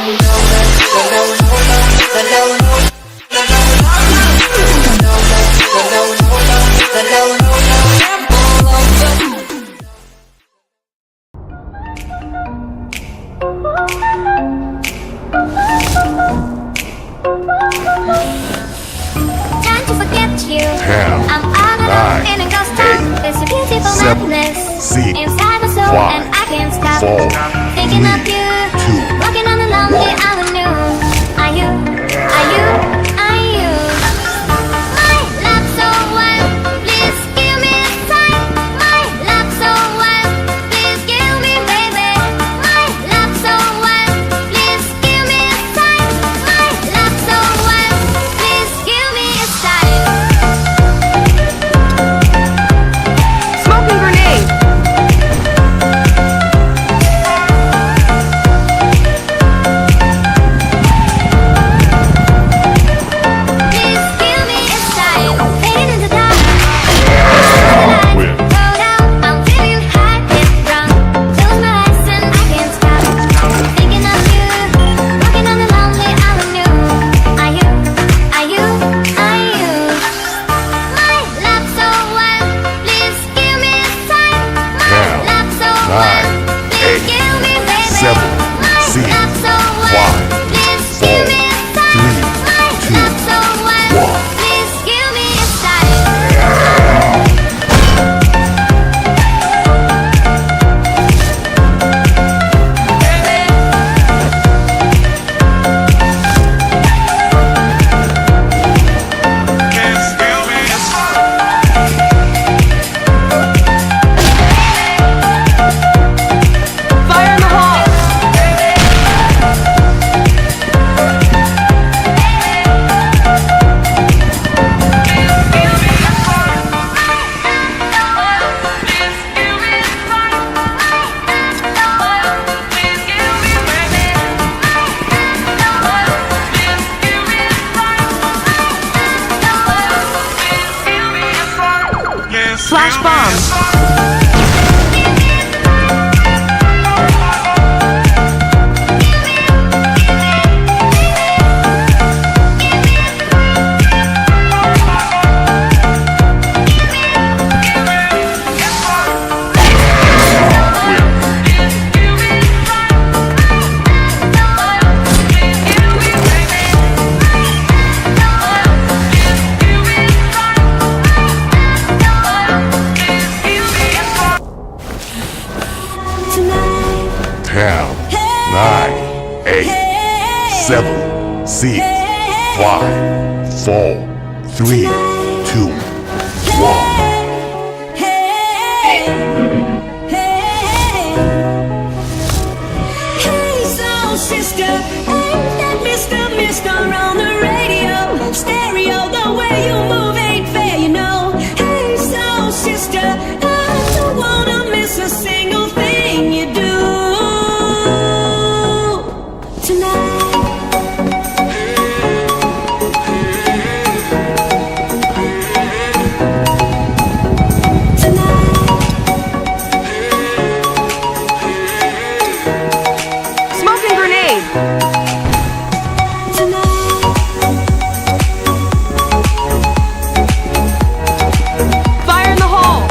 Trying to forget you. 10, I'm out of 9, in a ghost town. There's a beautiful 7, madness 6, inside my soul, 5, and I can't stop 4, thinking of you. 2, Walking on a lonely avenue. Are you? Are you? Are you? My love so wild, please give me a sign. My love so wild, please give me, baby. My love so wild, please give me a sign. My love so wild, please give me a sign. Smoking grenade! Please give me a sign. Fading into dark. QUEN. Go down. I'm feeling high, get drunk. Close my eyes and I can't stop thinking of you. Walking on a lonely avenue. Are you? Are you? Are you? My love so wild. Please give me a sign. My 10, love so 9, wild. Please 8, give me, baby. 7, My 6, love so wild. 5, Please 4, give me a sign. 3, My 2, love so wild. 1. Please give me a sign. Fire in the hole! Flash bomb! Tonight. 10, 9, 8, 7, 6, 5, 4, 3, 2, 1. Hey, soul sister, ain't that Mr. on the radio? Stereo, the way you move ain't fair, you know. Hey, soul sister, I don't wanna miss a single thing you do tonight. Smoking grenade! Fire in the hole!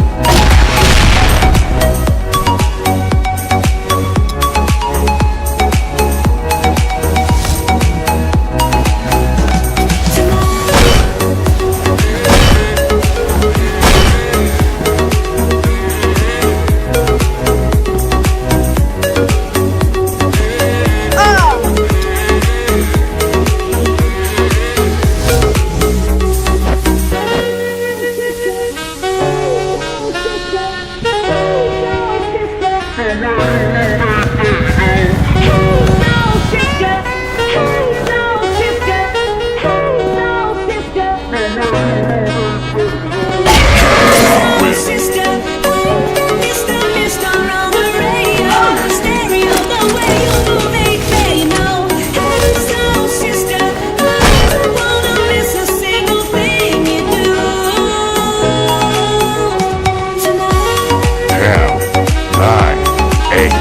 Eight,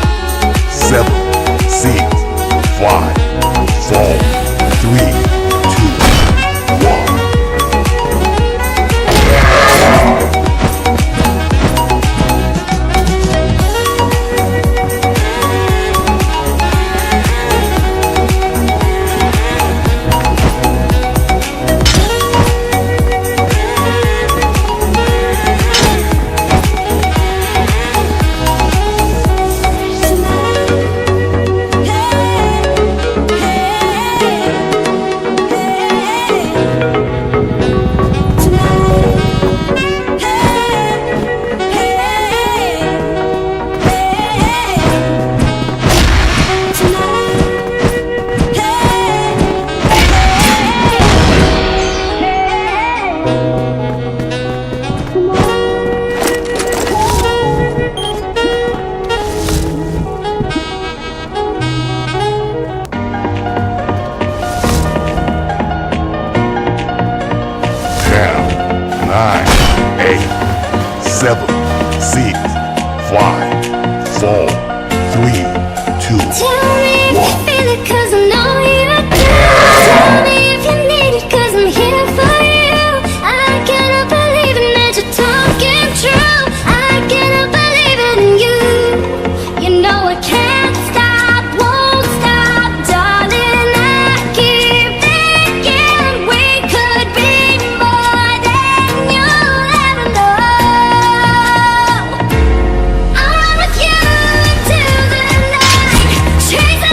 4, 3, 2, Tell me if you 1. feel it, 'cause I know you do. Tell me if you need it, 'cause I'm here for you. I cannot believe it that you're talking true. I cannot believe it in you. You know I can't stop, won't stop, darling. I keep thinking we could be more than you'll ever know. I'm with you till the night, chasing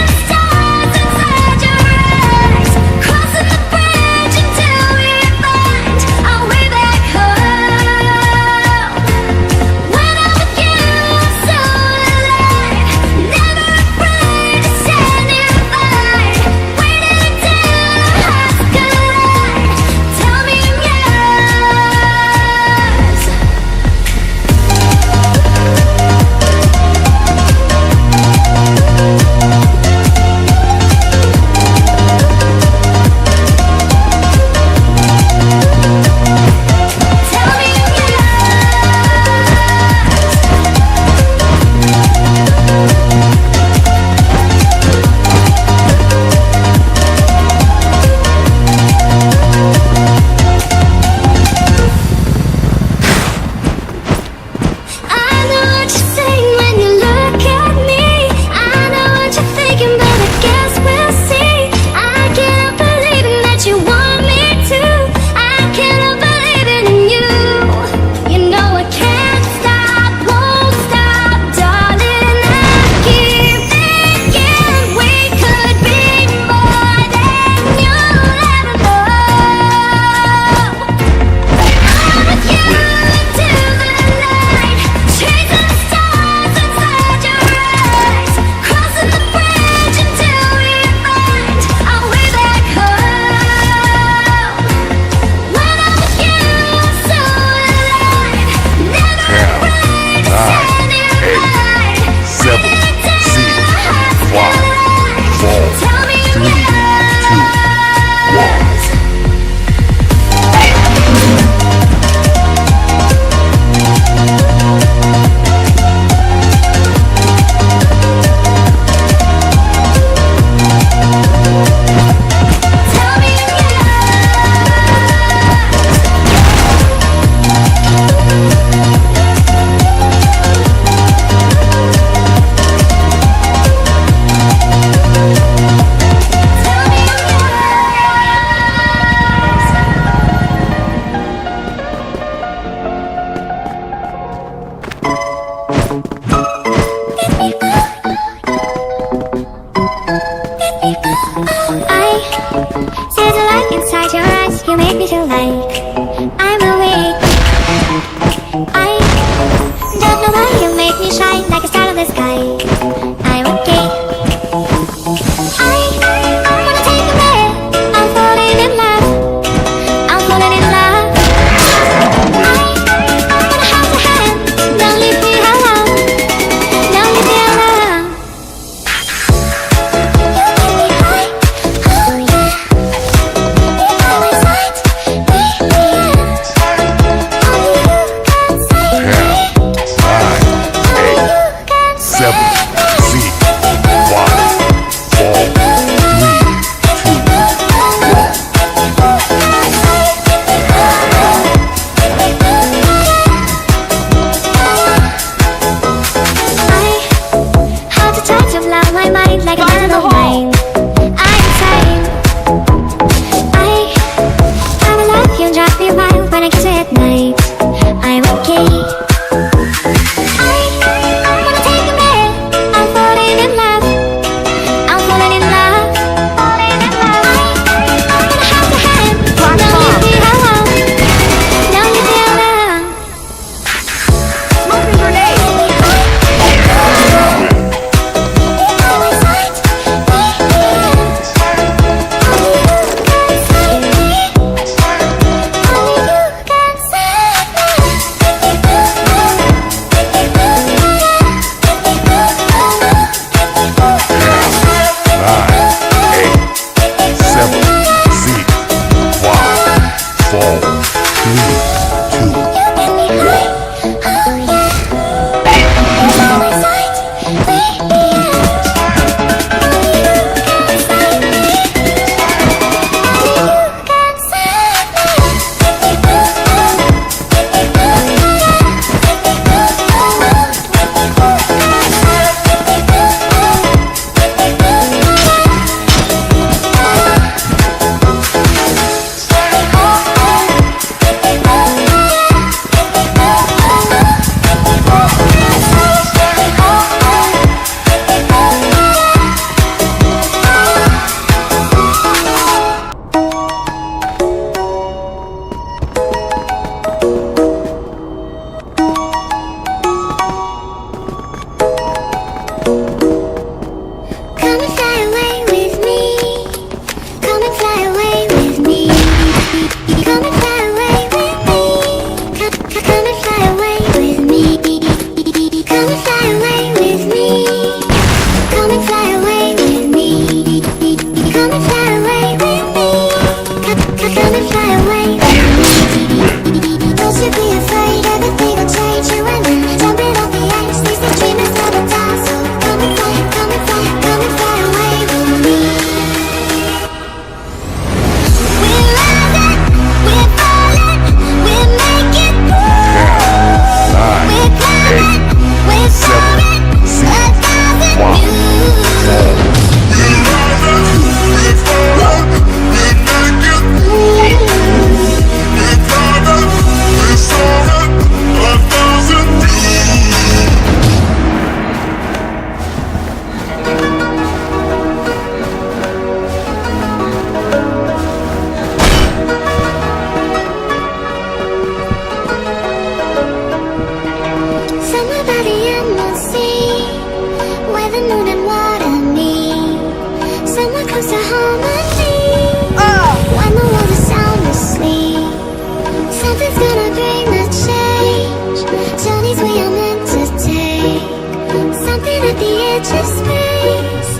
edge of space,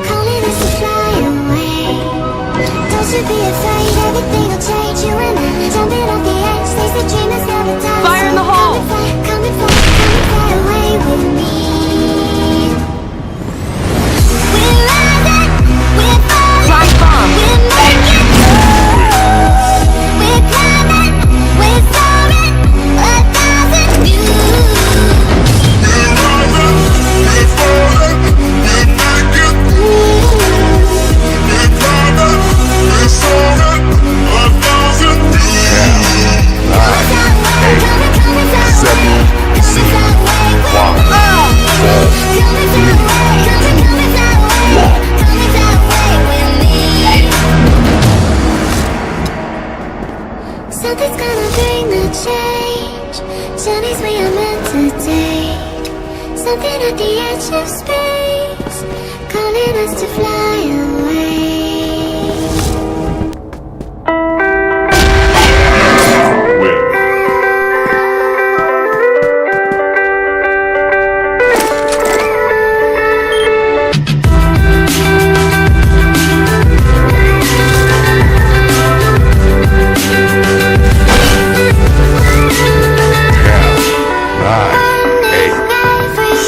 calling us to fly away. Don't you be afraid, everything will change. You and I jumping off the edge, taste the dream has never died. Fire in the hole! Come and fly away with me. We're rising, we're falling, Flash bomb! we're making moves. We're climbing, we're soaring, 1,000 views. Something's gonna bring the change. Journeys we are meant to take. Something at the edge of space, calling us to fly away.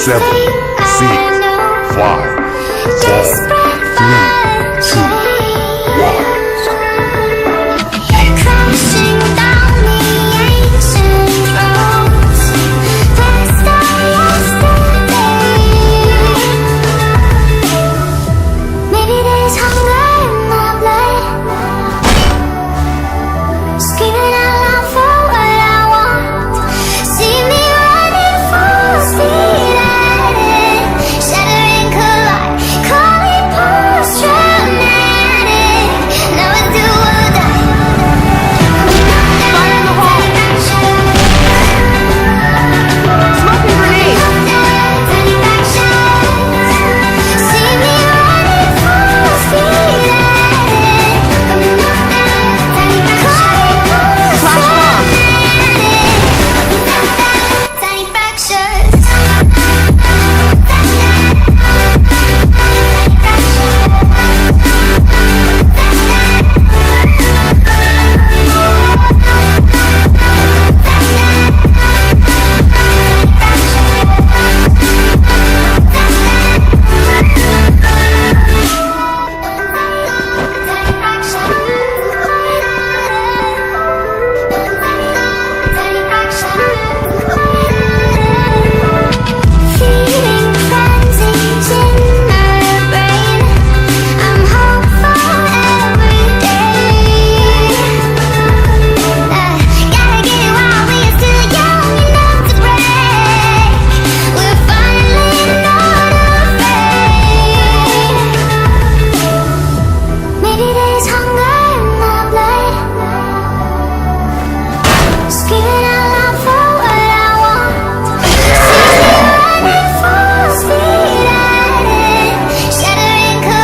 Seven, six, five, four, three,